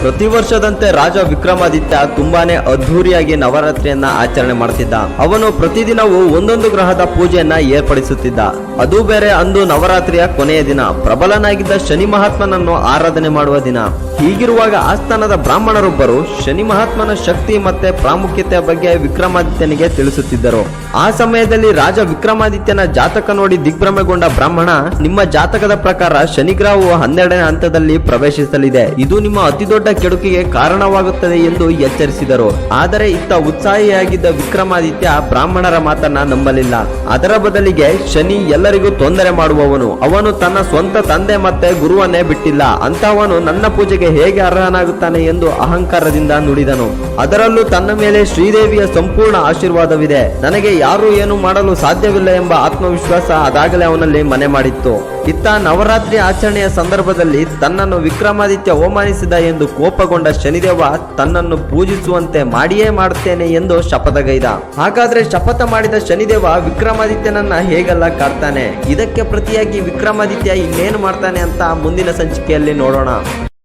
ಪ್ರತಿ ವರ್ಷದಂತೆ ರಾಜ ವಿಕ್ರಮಾದಿತ್ಯ ತುಂಬಾನೇ ಅದ್ಧೂರಿಯಾಗಿ ನವರಾತ್ರಿಯನ್ನ ಆಚರಣೆ ಮಾಡ್ತಿದ್ದ. ಅವನು ಪ್ರತಿದಿನವೂ ಒಂದೊಂದು ಗ್ರಹದ ಪೂಜೆಯನ್ನ ಏರ್ಪಡಿಸುತ್ತಿದ್ದ. ಅದು ಬೇರೆ ಅಂದು ನವರಾತ್ರಿಯ ಕೊನೆಯ ದಿನ, ಪ್ರಬಲನಾಗಿದ್ದ ಶನಿ ಮಹಾತ್ಮನನ್ನು ಆರಾಧನೆ ಮಾಡುವ ದಿನ. ಹೀಗಿರುವಾಗ ಆಸ್ಥಾನದ ಬ್ರಾಹ್ಮಣರೊಬ್ಬರು ಶನಿ ಮಹಾತ್ಮನ ಶಕ್ತಿ ಮತ್ತೆ ಪ್ರಾಮುಖ್ಯತೆಯ ಬಗ್ಗೆ ವಿಕ್ರಮಾದಿತ್ಯನಿಗೆ ತಿಳಿಸುತ್ತಿದ್ದರು. ಆ ಸಮಯದಲ್ಲಿ ರಾಜ ವಿಕ್ರಮಾದಿತ್ಯನ ಜಾತಕ ನೋಡಿ ದಿಗ್ಭ್ರಮೆಗೊಂಡ ಬ್ರಾಹ್ಮಣ, ನಿಮ್ಮ ಜಾತಕದ ಪ್ರಕಾರ ಶನಿಗ್ರಹವು 12ನೇ ಹಂತದಲ್ಲಿ ಪ್ರವೇಶಿಸಲಿದೆ, ಇದು ನಿಮ್ಮ ಅತಿ ದೊಡ್ಡ ಕೆಡುಕಿಗೆ ಕಾರಣವಾಗುತ್ತದೆ ಎಂದು ಎಚ್ಚರಿಸಿದರು. ಆದರೆ ಇತ್ತ ಉತ್ಸಾಹಿಯಾಗಿದ್ದ ವಿಕ್ರಮಾದಿತ್ಯ ಬ್ರಾಹ್ಮಣರ ಮಾತನ್ನ ನಂಬಲಿಲ್ಲ. ಅದರ ಬದಲಿಗೆ ಶನಿ ಎಲ್ಲರಿಗೂ ತೊಂದರೆ ಮಾಡುವವನು, ಅವನು ತನ್ನ ಸ್ವಂತ ತಂದೆ ಮತ್ತೆ ಗುರುವನ್ನೇ ಬಿಟ್ಟಿಲ್ಲ, ಅಂತಹವನು ನನ್ನ ಪೂಜೆಗೆ ಹೇಗೆ ಅರ್ಹನಾಗುತ್ತಾನೆ ಎಂದು ಅಹಂಕಾರದಿಂದ ನುಡಿದನು. ಅದರಲ್ಲೂ ತನ್ನ ಮೇಲೆ ಶ್ರೀದೇವಿಯ ಸಂಪೂರ್ಣ ಆಶೀರ್ವಾದವಿದೆ, ನನಗೆ ಯಾರು ಏನು ಮಾಡಲು ಸಾಧ್ಯವಿಲ್ಲ ಎಂಬ ಆತ್ಮವಿಶ್ವಾಸ ಅದಾಗಲೇ ಅವನಲ್ಲಿ ಮನೆ ಮಾಡಿತ್ತು. ಇತ್ತ ನವರಾತ್ರಿ ಆಚರಣೆಯ ಸಂದರ್ಭದಲ್ಲಿ ತನ್ನನ್ನು ವಿಕ್ರಮಾದಿತ್ಯ ಅವಮಾನಿಸಿದ ಎಂದು ಕೋಪಗೊಂಡ ಶನಿದೇವ ತನ್ನನ್ನು ಪೂಜಿಸುವಂತೆ ಮಾಡಿಯೇ ಮಾಡುತ್ತೇನೆ ಎಂದು ಶಪಥಗೈದ. ಹಾಗಾದ್ರೆ ಶಪಥ ಮಾಡಿದ ಶನಿದೇವ ವಿಕ್ರಮಾದಿತ್ಯನನ್ನ ಹೇಗೆಲ್ಲ ಕಾಡ್ತಾನೆ, ಇದಕ್ಕೆ ಪ್ರತಿಯಾಗಿ ವಿಕ್ರಮಾದಿತ್ಯ ಇನ್ನೇನು ಮಾಡ್ತಾನೆ ಅಂತ ಮುಂದಿನ ಸಂಚಿಕೆಯಲ್ಲಿ ನೋಡೋಣ.